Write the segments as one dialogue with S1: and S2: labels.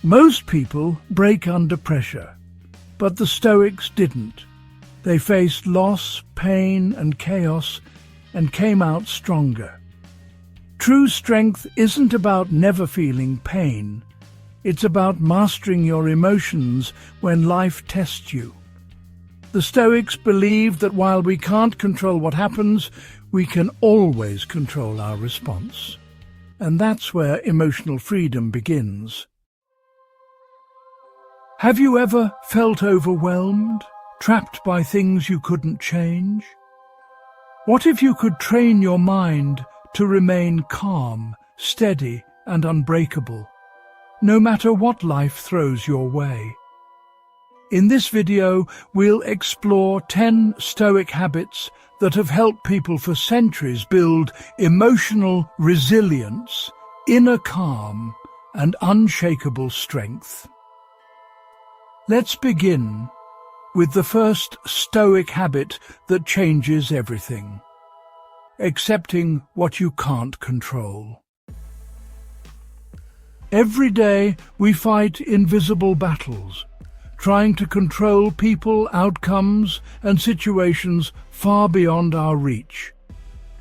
S1: Most people break under pressure, but the Stoics didn't. They faced loss, pain, and chaos and came out stronger. True strength isn't about never feeling pain. It's about mastering your emotions when life tests you. The Stoics believed that while we can't control what happens, we can always control our response. And that's where emotional freedom begins. Have you ever felt overwhelmed, trapped by things you couldn't change? What if you could train your mind to remain calm, steady, and unbreakable, no matter what life throws your way? In this video, we'll explore 10 Stoic habits that have helped people for centuries build emotional resilience, inner calm, and unshakable strength. Let's begin with the first Stoic habit that changes everything: accepting what you can't control. Every day we fight invisible battles, trying to control people, outcomes, and situations far beyond our reach.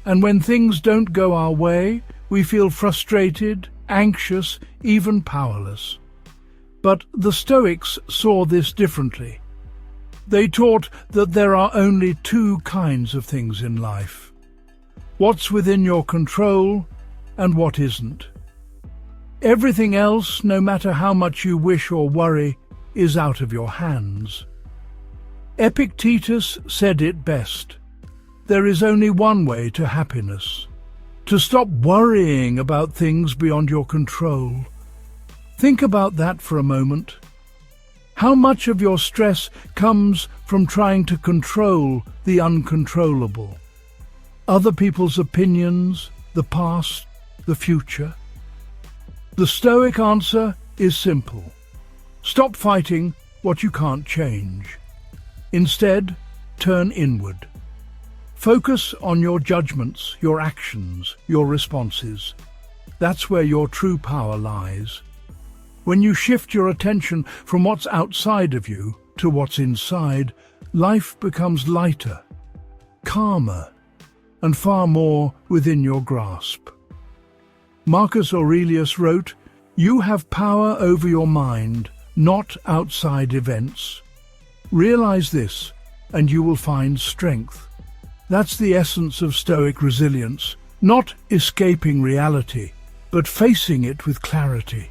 S1: And when things don't go our way, we feel frustrated, anxious, even powerless. But the Stoics saw this differently. They taught that there are only two kinds of things in life: what's within your control and what isn't. Everything else, no matter how much you wish or worry, is out of your hands. Epictetus said it best: there is only one way to happiness: to stop worrying about things beyond your control. Think about that for a moment. How much of your stress comes from trying to control the uncontrollable? Other people's opinions, the past, the future? The Stoic answer is simple. Stop fighting what you can't change. Instead, turn inward. Focus on your judgments, your actions, your responses. That's where your true power lies. When you shift your attention from what's outside of you to what's inside, life becomes lighter, calmer, and far more within your grasp. Marcus Aurelius wrote, "You have power over your mind, not outside events. Realize this, and you will find strength." That's the essence of Stoic resilience, not escaping reality, but facing it with clarity.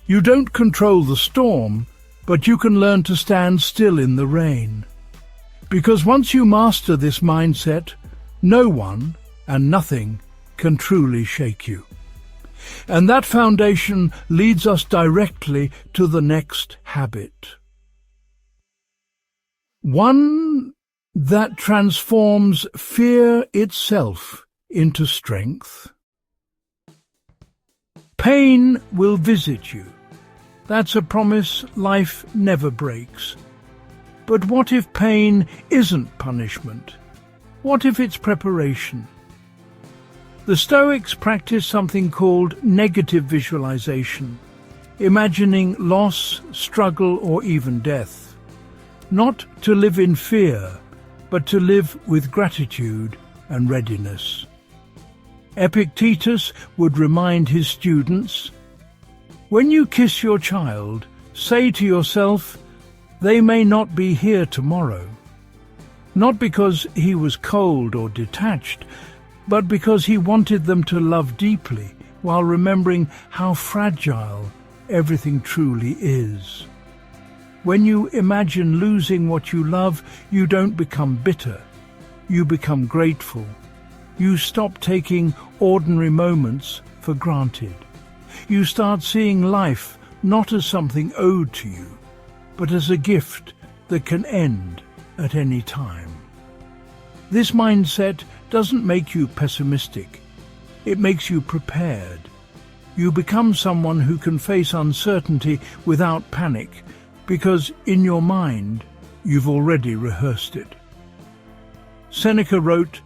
S1: You don't control the storm, but you can learn to stand still in the rain. Because once you master this mindset, no one and nothing can truly shake you. And that foundation leads us directly to the next habit. One that transforms fear itself into strength. Pain will visit you. That's a promise life never breaks. But what if pain isn't punishment? What if it's preparation? The Stoics practice something called negative visualization, imagining loss, struggle, or even death. Not to live in fear, but to live with gratitude and readiness. Epictetus would remind his students, "When you kiss your child, say to yourself, they may not be here tomorrow." Not because he was cold or detached, but because he wanted them to love deeply while remembering how fragile everything truly is. When you imagine losing what you love, you don't become bitter. You become grateful. You stop taking ordinary moments for granted. You start seeing life not as something owed to you, but as a gift that can end at any time. This mindset doesn't make you pessimistic. It makes you prepared. You become someone who can face uncertainty without panic, because in your mind, you've already rehearsed it. Seneca wrote,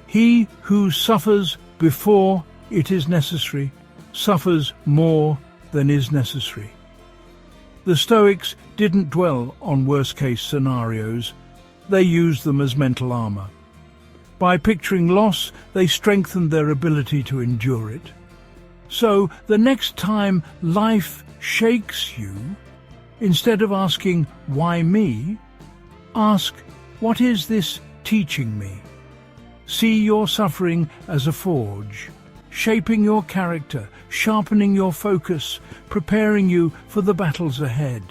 S1: "He who suffers before it is necessary suffers more than is necessary. The Stoics didn't dwell on worst-case scenarios. They used them as mental armor. By picturing loss, they strengthened their ability to endure it. So, the next time life shakes you, instead of asking, "Why me?" ask, "What is this teaching me?" See your suffering as a forge, shaping your character, sharpening your focus, preparing you for the battles ahead.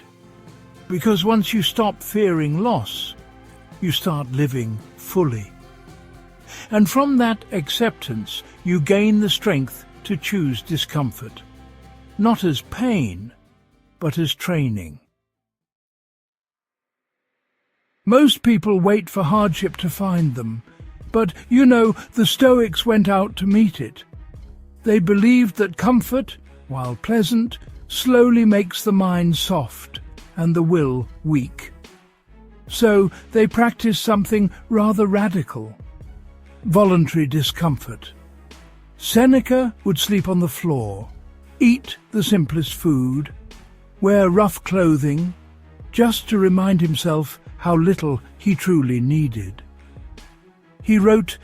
S1: Because once you stop fearing loss, you start living fully. And from that acceptance, you gain the strength to choose discomfort, not as pain, but as training. Most people wait for hardship to find them, but the Stoics went out to meet it. They believed that comfort, while pleasant, slowly makes the mind soft and the will weak. So they practiced something rather radical: voluntary discomfort. Seneca would sleep on the floor, eat the simplest food, wear rough clothing, just to remind himself how little he truly needed. He wrote,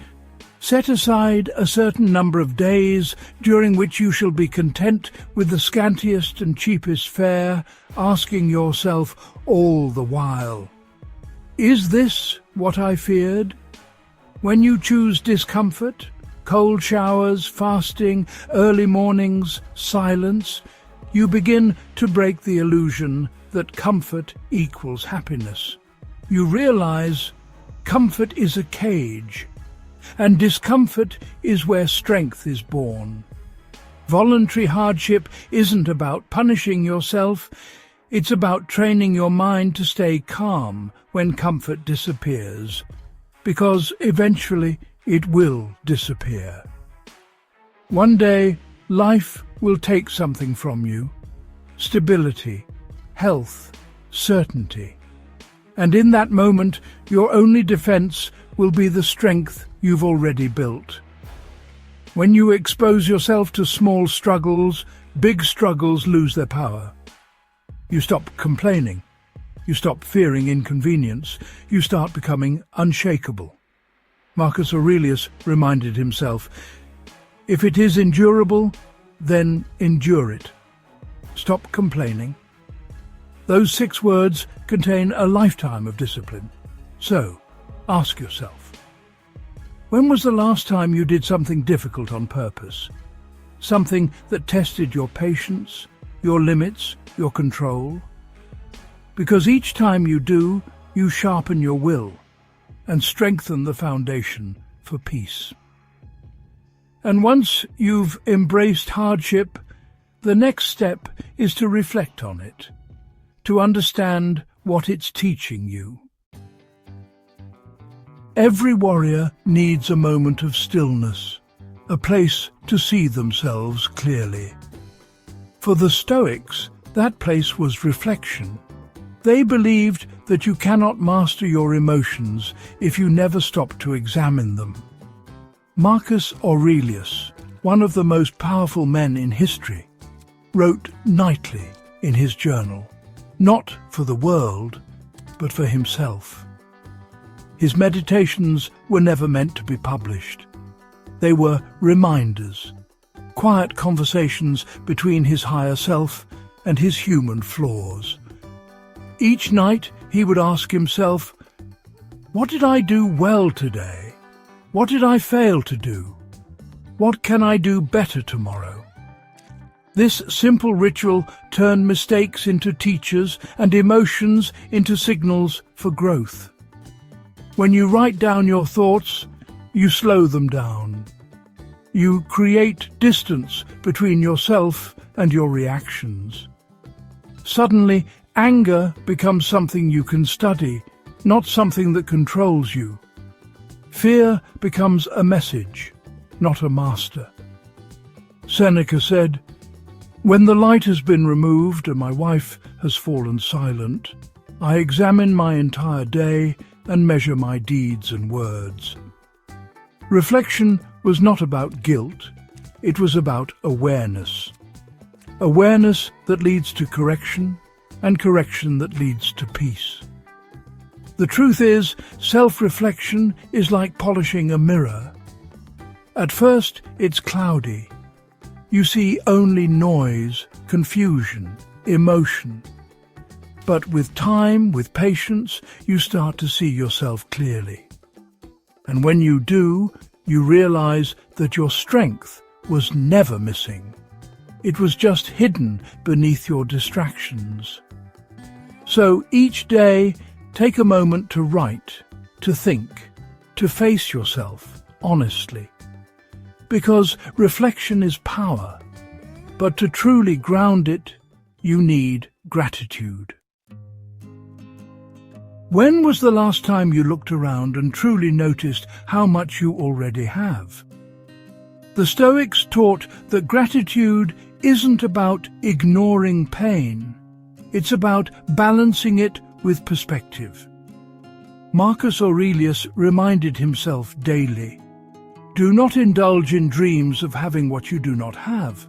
S1: "Set aside a certain number of days during which you shall be content with the scantiest and cheapest fare, asking yourself all the while, 'Is this what I feared?' When you choose discomfort, cold showers, fasting, early mornings, silence, you begin to break the illusion that comfort equals happiness. You realize comfort is a cage, and discomfort is where strength is born. Voluntary hardship isn't about punishing yourself, it's about training your mind to stay calm when comfort disappears, because eventually it will disappear. One day, life will take something from you: stability, health, certainty. And in that moment, your only defense will be the strength you've already built. When you expose yourself to small struggles, big struggles lose their power. You stop complaining. You stop fearing inconvenience. You start becoming unshakable. Marcus Aurelius reminded himself, "If it is endurable, then endure it. Stop complaining." Those 6 words contain a lifetime of discipline. So, ask yourself, when was the last time you did something difficult on purpose? Something that tested your patience, your limits, your control? Because each time you do, you sharpen your will and strengthen the foundation for peace. And once you've embraced hardship, the next step is to reflect on it, to understand what it's teaching you. Every warrior needs a moment of stillness, a place to see themselves clearly. For the Stoics, that place was reflection. They believed that you cannot master your emotions if you never stop to examine them. Marcus Aurelius, one of the most powerful men in history, wrote nightly in his journal, not for the world, but for himself. His meditations were never meant to be published. They were reminders, quiet conversations between his higher self and his human flaws. Each night he would ask himself, "What did I do well today? What did I fail to do? What can I do better tomorrow?" This simple ritual turned mistakes into teachers and emotions into signals for growth. When you write down your thoughts, you slow them down. You create distance between yourself and your reactions. Suddenly, anger becomes something you can study, not something that controls you. Fear becomes a message, not a master. Seneca said, "When the light has been removed and my wife has fallen silent, I examine my entire day and measure my deeds and words." Reflection was not about guilt, it was about awareness. awareness that leads to correction, and correction that leads to peace. The truth is, self-reflection is like polishing a mirror. At first, it's cloudy. You see only noise, confusion, emotion. But with time, with patience, you start to see yourself clearly. And when you do, you realize that your strength was never missing. It was just hidden beneath your distractions. So each day, take a moment to write, to think, to face yourself honestly. Because reflection is power, but to truly ground it, you need gratitude. When was the last time you looked around and truly noticed how much you already have? The Stoics taught that gratitude isn't about ignoring pain. It's about balancing it with perspective. Marcus Aurelius reminded himself daily, "Do not indulge in dreams of having what you do not have,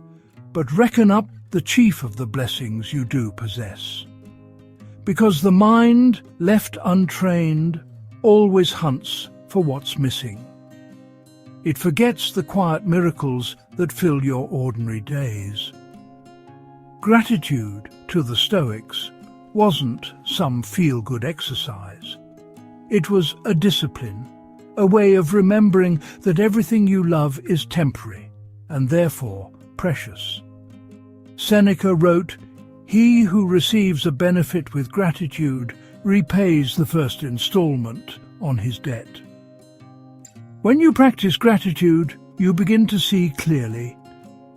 S1: but reckon up the chief of the blessings you do possess." Because the mind, left untrained, always hunts for what's missing. It forgets the quiet miracles that fill your ordinary days. Gratitude, to the Stoics, wasn't some feel-good exercise. It was a discipline, a way of remembering that everything you love is temporary and therefore precious. Seneca wrote, "He who receives a benefit with gratitude repays the first installment on his debt." When you practice gratitude, you begin to see clearly.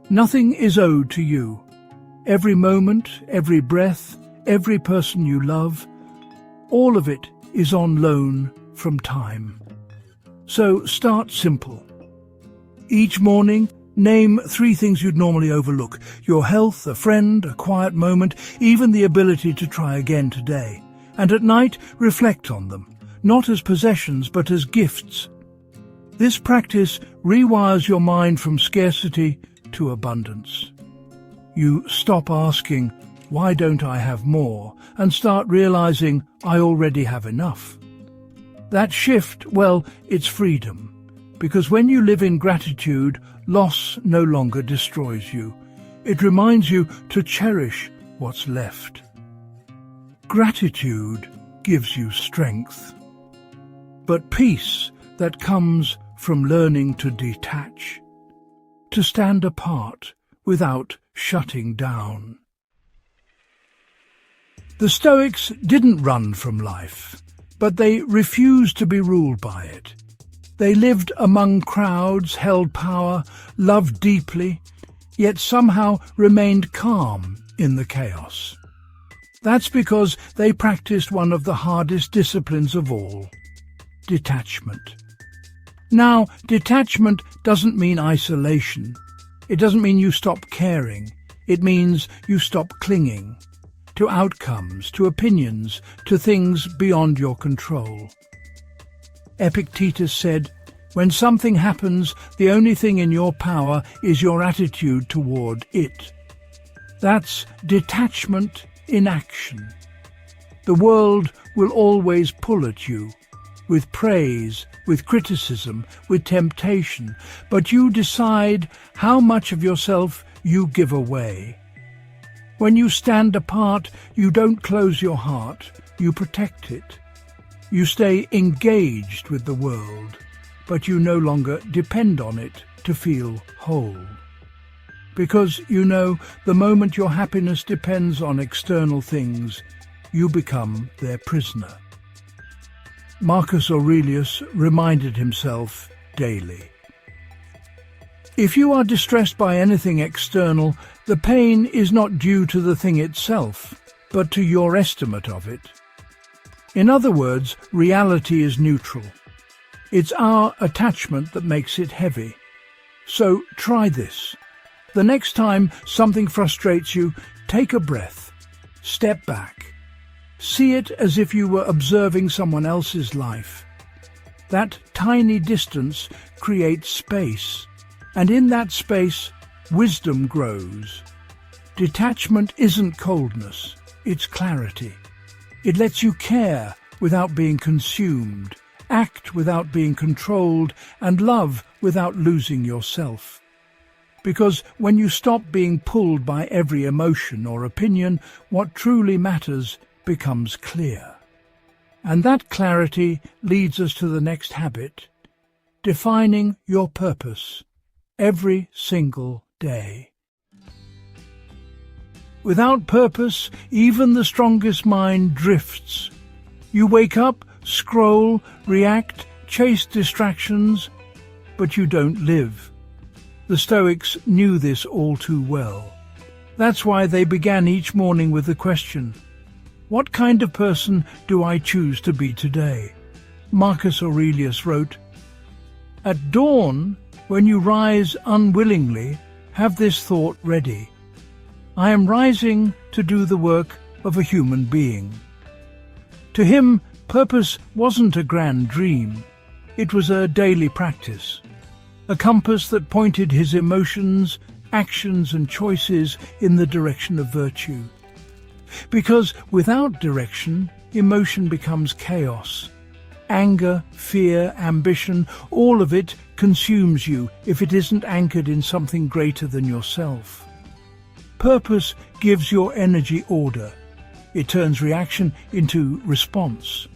S1: Nothing is owed to you. Every moment, every breath, every person you love, all of it is on loan from time. So start simple. Each morning, name 3 things you'd normally overlook: your health, a friend, a quiet moment, even the ability to try again today. And at night, reflect on them, not as possessions but as gifts. This practice rewires your mind from scarcity to abundance. You stop asking, "Why don't I have more?" and start realizing, "I already have enough." That shift, well, it's freedom. Because when you live in gratitude, loss no longer destroys you. It reminds you to cherish what's left. Gratitude gives you strength. But peace that comes from learning to detach, to stand apart without shutting down. The Stoics didn't run from life, but they refused to be ruled by it. They lived among crowds, held power, loved deeply, yet somehow remained calm in the chaos. That's because they practiced one of the hardest disciplines of all, detachment. Now, detachment doesn't mean isolation. It doesn't mean you stop caring. It means you stop clinging to outcomes, to opinions, to things beyond your control. Epictetus said, "When something happens, the only thing in your power is your attitude toward it." That's detachment in action. The world will always pull at you, with praise, with criticism, with temptation, but you decide how much of yourself you give away. When you stand apart, you don't close your heart, you protect it. You stay engaged with the world, but you no longer depend on it to feel whole. Because you know, the moment your happiness depends on external things, you become their prisoner. Marcus Aurelius reminded himself daily. If you are distressed by anything external, the pain is not due to the thing itself, but to your estimate of it. In other words, reality is neutral. It's our attachment that makes it heavy. So try this. The next time something frustrates you, take a breath, step back. See it as if you were observing someone else's life. That tiny distance creates space, and in that space, wisdom grows. Detachment isn't coldness, it's clarity. It lets you care without being consumed, act without being controlled, and love without losing yourself. Because when you stop being pulled by every emotion or opinion, what truly matters becomes clear. And that clarity leads us to the next habit, defining your purpose every single day. Without purpose, even the strongest mind drifts. You wake up, scroll, react, chase distractions, but you don't live. The Stoics knew this all too well. That's why they began each morning with the question, what kind of person do I choose to be today? Marcus Aurelius wrote, "At dawn, when you rise unwillingly, have this thought ready. I am rising to do the work of a human being." To him, purpose wasn't a grand dream. It was a daily practice, a compass that pointed his emotions, actions and choices in the direction of virtue. Because without direction, emotion becomes chaos. Anger, fear, ambition, all of it consumes you if it isn't anchored in something greater than yourself. Purpose gives your energy order. It turns reaction into response.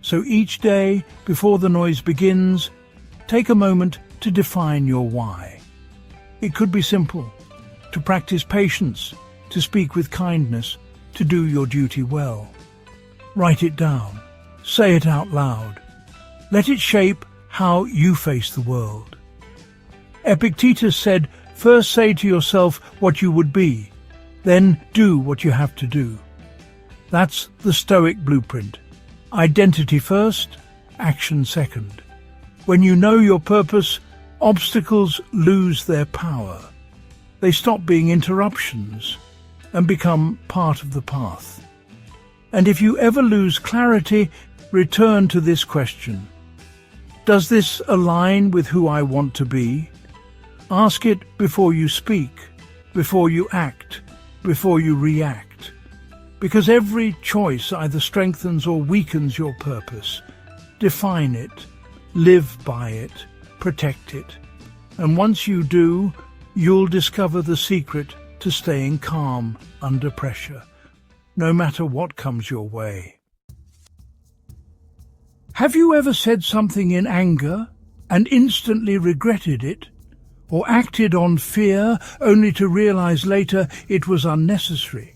S1: So each day, before the noise begins, take a moment to define your why. It could be simple: to practice patience, to speak with kindness, to do your duty well. Write it down. Say it out loud. Let it shape how you face the world. Epictetus said, first say to yourself what you would be, then do what you have to do. That's the Stoic blueprint. Identity first, action second. When you know your purpose, obstacles lose their power. They stop being interruptions and become part of the path. And if you ever lose clarity, return to this question. Does this align with who I want to be? Ask it before you speak, before you act, before you react. Because every choice either strengthens or weakens your purpose. Define it, live by it, protect it. And once you do, you'll discover the secret to staying calm under pressure, no matter what comes your way. Have you ever said something in anger and instantly regretted it? Or acted on fear only to realize later it was unnecessary?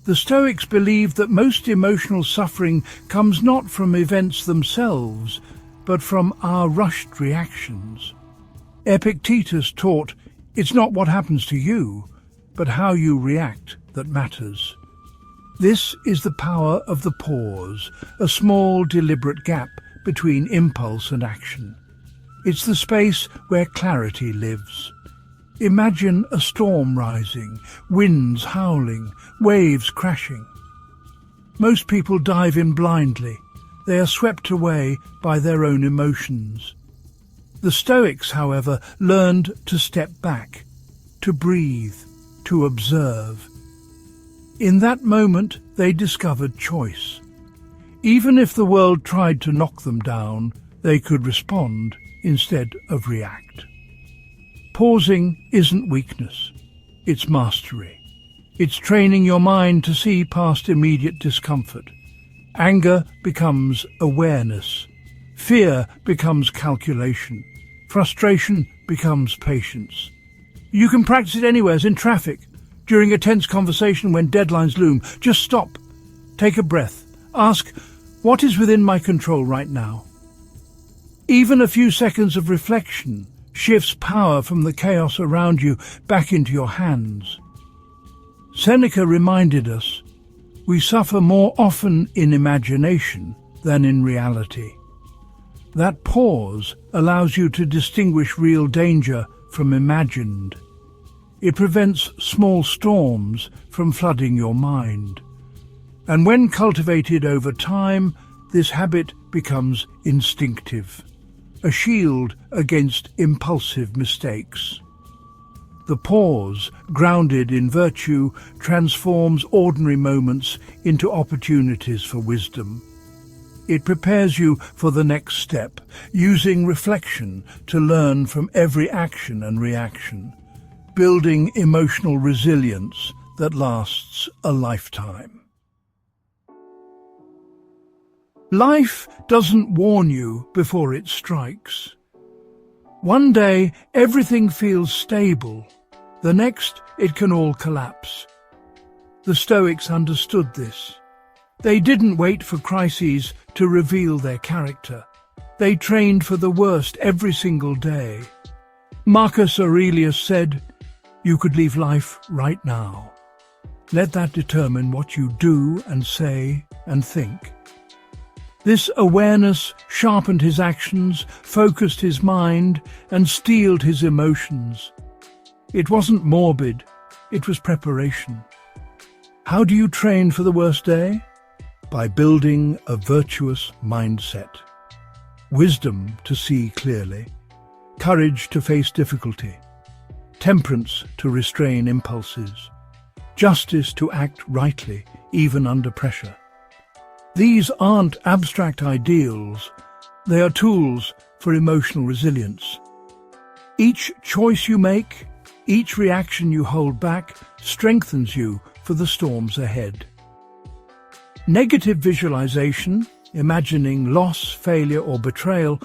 S1: The Stoics believed that most emotional suffering comes not from events themselves, but from our rushed reactions. Epictetus taught, it's not what happens to you, but how you react that matters. This is the power of the pause, a small, deliberate gap between impulse and action. It's the space where clarity lives. Imagine a storm rising, winds howling, waves crashing. Most people dive in blindly. They are swept away by their own emotions. The Stoics, however, learned to step back, to breathe, to observe. In that moment, they discovered choice. Even if the world tried to knock them down, they could respond instead of react. Pausing isn't weakness, it's mastery. It's training your mind to see past immediate discomfort. Anger becomes awareness. Fear becomes calculation. Frustration becomes patience. You can practice it anywhere, in traffic, during a tense conversation when deadlines loom. Just stop, take a breath, ask, what is within my control right now? Even a few seconds of reflection shifts power from the chaos around you back into your hands. Seneca reminded us, we suffer more often in imagination than in reality. That pause allows you to distinguish real danger from imagined. It prevents small storms from flooding your mind. And when cultivated over time, this habit becomes instinctive, a shield against impulsive mistakes. The pause, grounded in virtue, transforms ordinary moments into opportunities for wisdom. It prepares you for the next step, using reflection to learn from every action and reaction, building emotional resilience that lasts a lifetime. Life doesn't warn you before it strikes. One day, everything feels stable. The next, it can all collapse. The Stoics understood this. They didn't wait for crises to reveal their character. They trained for the worst every single day. Marcus Aurelius said, "You could leave life right now. Let that determine what you do and say and think." This awareness sharpened his actions, focused his mind, and steeled his emotions. It wasn't morbid, it was preparation. How do you train for the worst day? By building a virtuous mindset. Wisdom to see clearly, courage to face difficulty, temperance to restrain impulses, justice to act rightly, even under pressure. These aren't abstract ideals, they are tools for emotional resilience. Each choice you make, each reaction you hold back, strengthens you for the storms ahead. Negative visualization, imagining loss, failure, or betrayal,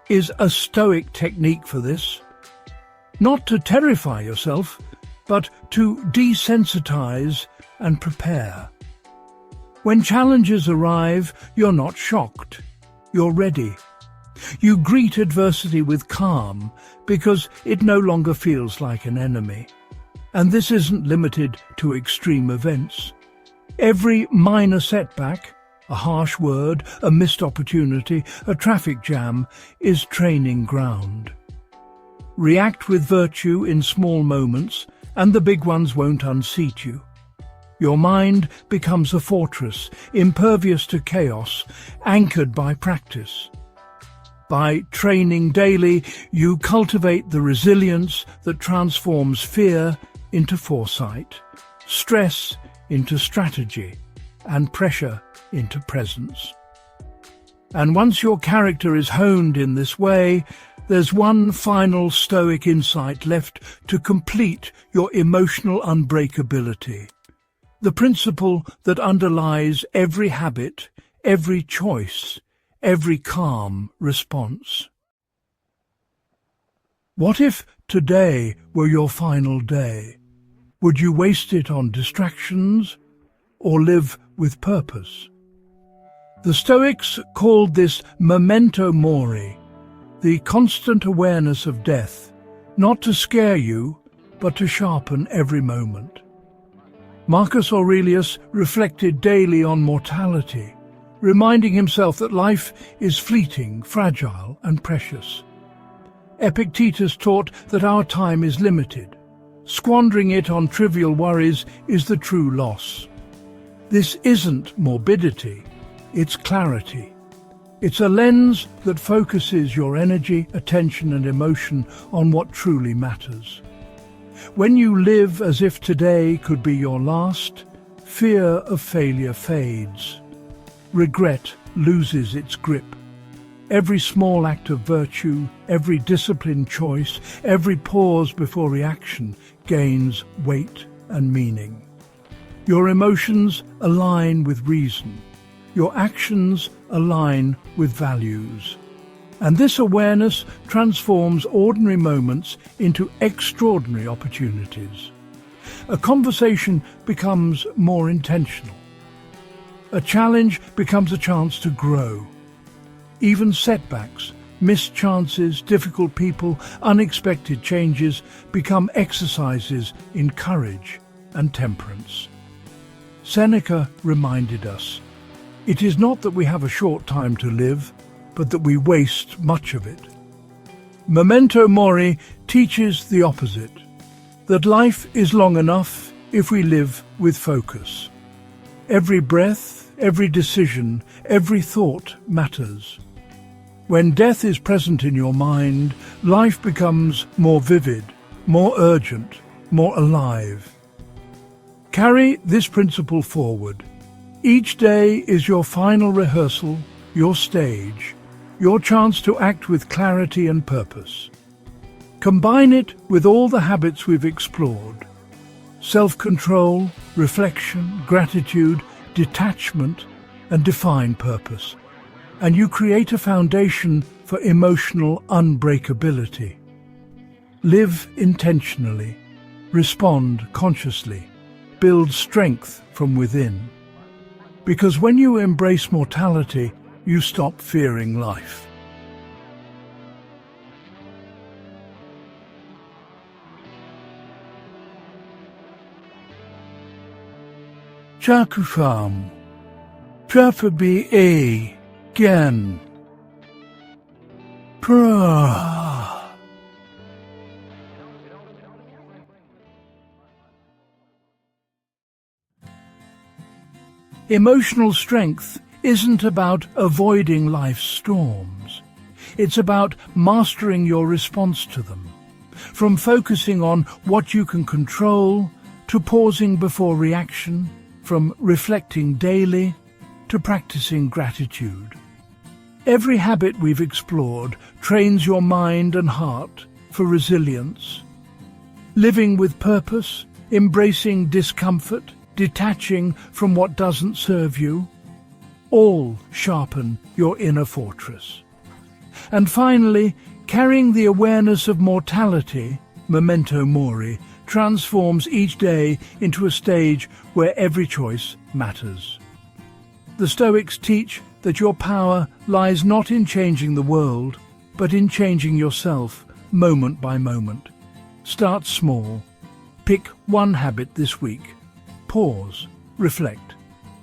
S1: is a Stoic technique for this. Not to terrify yourself, but to desensitize and prepare. When challenges arrive, you're not shocked. You're ready. You greet adversity with calm because it no longer feels like an enemy. And this isn't limited to extreme events. Every minor setback, a harsh word, a missed opportunity, a traffic jam, is training ground. React with virtue in small moments, and the big ones won't unseat you. Your mind becomes a fortress, impervious to chaos, anchored by practice. By training daily, you cultivate the resilience that transforms fear into foresight, stress into strategy, and pressure into presence. And once your character is honed in this way, there's one final Stoic insight left to complete your emotional unbreakability. The principle that underlies every habit, every choice, every calm response. What if today were your final day? Would you waste it on distractions or live with purpose? The Stoics called this memento mori, the constant awareness of death, not to scare you, but to sharpen every moment. Marcus Aurelius reflected daily on mortality, reminding himself that life is fleeting, fragile, and precious. Epictetus taught that our time is limited. Squandering it on trivial worries is the true loss. This isn't morbidity, it's clarity. It's a lens that focuses your energy, attention, and emotion on what truly matters. When you live as if today could be your last, fear of failure fades. Regret loses its grip. Every small act of virtue, every disciplined choice, every pause before reaction gains weight and meaning. Your emotions align with reason. Your actions align with values. And this awareness transforms ordinary moments into extraordinary opportunities. A conversation becomes more intentional. A challenge becomes a chance to grow. Even setbacks, missed chances, difficult people, unexpected changes become exercises in courage and temperance. Seneca reminded us, "It is not that we have a short time to live, but that we waste much of it." Memento mori teaches the opposite, that life is long enough if we live with focus. Every breath, every decision, every thought matters. When death is present in your mind, life becomes more vivid, more urgent, more alive. Carry this principle forward. Each day is your final rehearsal, your stage, your chance to act with clarity and purpose. Combine it with all the habits we've explored: self-control, reflection, gratitude, detachment, and define purpose, and you create a foundation for emotional unbreakability. Live intentionally, respond consciously, build strength from within. Because when you embrace mortality, you stop fearing life. Chakufam, Trafabi A, Gan, Pra. Emotional strength isn't about avoiding life's storms. It's about mastering your response to them. From focusing on what you can control, to pausing before reaction, from reflecting daily, to practicing gratitude. Every habit we've explored trains your mind and heart for resilience. Living with purpose, embracing discomfort, detaching from what doesn't serve you, all sharpen your inner fortress. And finally, carrying the awareness of mortality, memento mori, transforms each day into a stage where every choice matters. The Stoics teach that your power lies not in changing the world, but in changing yourself moment by moment. Start small. Pick one habit this week. Pause, reflect,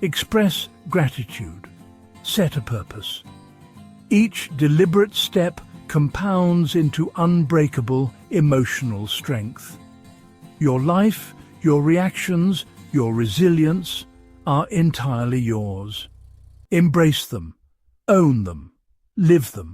S1: express gratitude, set a purpose. Each deliberate step compounds into unbreakable emotional strength. Your life, your reactions, your resilience are entirely yours. Embrace them, own them, live them.